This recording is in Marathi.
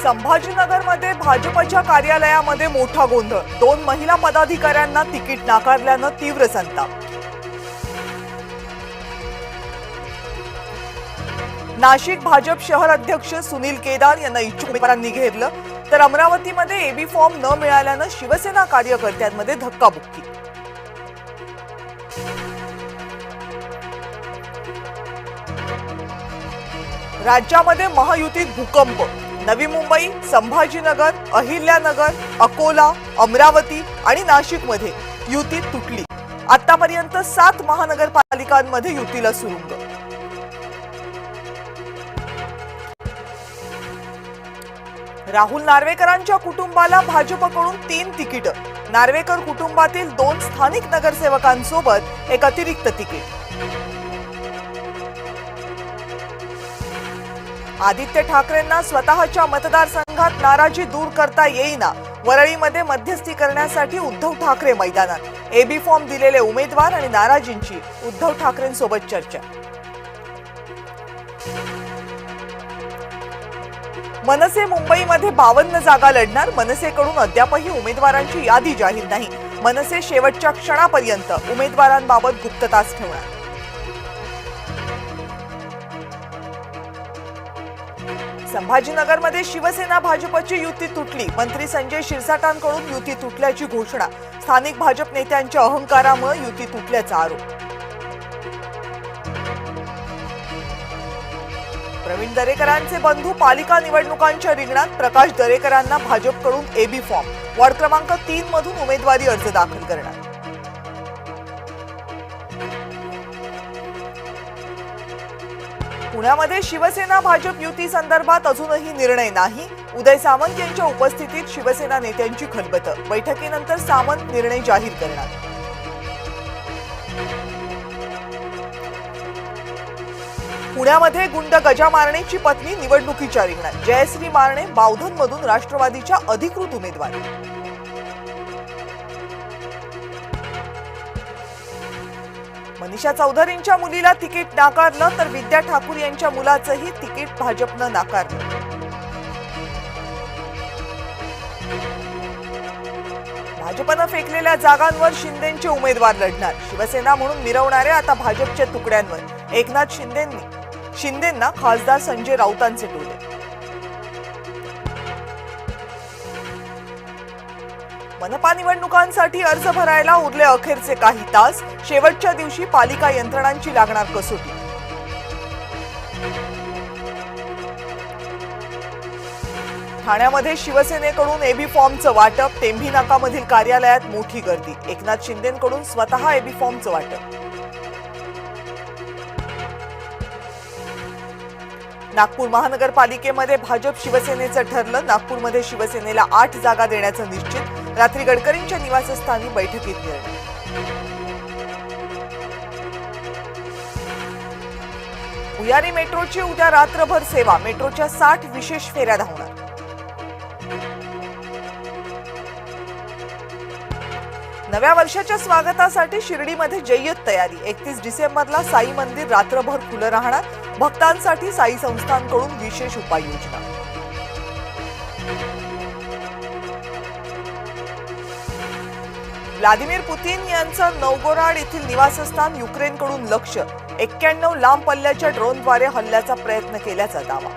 संभाजीनगरमध्ये भाजपच्या कार्यालयामध्ये मोठा गोंधळ। 2 महिला पदाधिकाऱ्यांना तिकीट नाकारल्यानं तीव्र संताप। नाशिक भाजप शहर अध्यक्ष सुनील केदार यांना इच्छुक उमेदवारांनी घेरलं, तर अमरावतीमध्ये एबी फॉर्म न मिळाल्यानं शिवसेना कार्यकर्त्यांमध्ये धक्काबुक्की। राज्यामध्ये महायुतीत भूकंप। नवी मुंबई, संभाजीनगर, अहिल्यानगर, अकोला, अमरावती आणि नाशिकमध्ये युती तुटली। आतापर्यंत 7 महानगरपालिकांमध्ये युतीला सुरुंग। राहुल नार्वेकरांच्या कुटुंबाला भाजपकडून 3 तिकीट। नार्वेकर कुटुंबातील 2 स्थानिक नगरसेवकांसोबत एक अतिरिक्त तिकीट। आदित्य ठाकरेंना स्वतःच्या मतदारसंघात नाराजी दूर करता येईना। वरळीमध्ये मध्यस्थी करण्यासाठी उद्धव ठाकरे मैदानात। एबी फॉर्म दिलेले उमेदवार आणि नाराजींची उद्धव ठाकरेंसोबत चर्चा। मनसे मुंबईमध्ये 52 जागा लढणार। मनसेकडून अद्यापही उमेदवारांची यादी जाहीर नाही। मनसे शेवटच्या क्षणापर्यंत उमेदवारांबाबत गुप्तताच ठेवणार। संभाजीनगरमध्ये शिवसेना भाजपची युती तुटली। मंत्री संजय शिरसाटांकडून युती तुटल्याची घोषणा। स्थानिक भाजप नेत्यांच्या अहंकारामुळे युती तुटल्याचा आरोप। प्रवीण दरेकरांचे बंधू पालिका निवडणुकांच्या रिंगणात। प्रकाश दरेकरांना भाजपकडून एबी फॉर्म। वॉर्ड क्रमांक 3 मधून उमेदवारी अर्ज दाखल करणार। पुण्यामध्ये शिवसेना भाजप युती संदर्भात अजूनही निर्णय नाही। उदय सामंत यांच्या उपस्थितीत शिवसेना नेत्यांची खलबतं। बैठकीनंतर सामंत निर्णय जाहीर करणार। पुण्यामध्ये गुंड गजा मारणेची पत्नी निवडणुकीच्या रिंगणात। जयश्री मारणे बावधनमधून राष्ट्रवादीच्या अधिकृत उमेदवार। मनीषा चौधरींच्या मुलीला तिकीट नाकारलं, तर विद्या ठाकूर यांच्या मुलाचंही तिकीट भाजपनं नाकारलं। भाजपनं फेकलेल्या जागांवर शिंदेंचे उमेदवार लढणार। शिवसेना म्हणून मिरवणारे आता भाजपच्या तुकड्यांवर। एकनाथ शिंदेंना खासदार संजय राऊतांचे टोले। मनपा निवडणुकांसाठी अर्ज भरायला उरले अखेरचे काही तास। शेवटच्या दिवशी पालिका यंत्रणांची लागणार कसोटी। ठाण्यामध्ये शिवसेनेकडून एबी फॉर्मचं वाटप। टेंभी नाकामधील कार्यालयात मोठी गर्दी। एकनाथ शिंदेंकडून स्वतः एबी फॉर्मचं वाटप। नागपूर महानगरपालिकेमध्ये भाजप शिवसेनेचं ठरलं। नागपूरमध्ये शिवसेनेला 8 जागा देण्याचं निश्चित। रात्री गडकरींच्या निवासस्थानी बैठकीत निर्णय। भुयारी मेट्रोची उद्या रात्रभर सेवा। मेट्रोच्या 60 विशेष फेऱ्या धावणार। नव्या वर्षाच्या स्वागतासाठी शिर्डीमध्ये जय्यत तयारी। 31 डिसेंबरला साई मंदिर रात्रभर खुलं राहणार। भक्तांसाठी साई संस्थांकडून विशेष उपाययोजना। व्लादिमीर पुतीन यांचं नौगोराड येथील निवासस्थान युक्रेनकडून लक्ष्य। 91 लांब पल्ल्याच्या ड्रोनद्वारे हल्ल्याचा प्रयत्न केल्याचा दावा।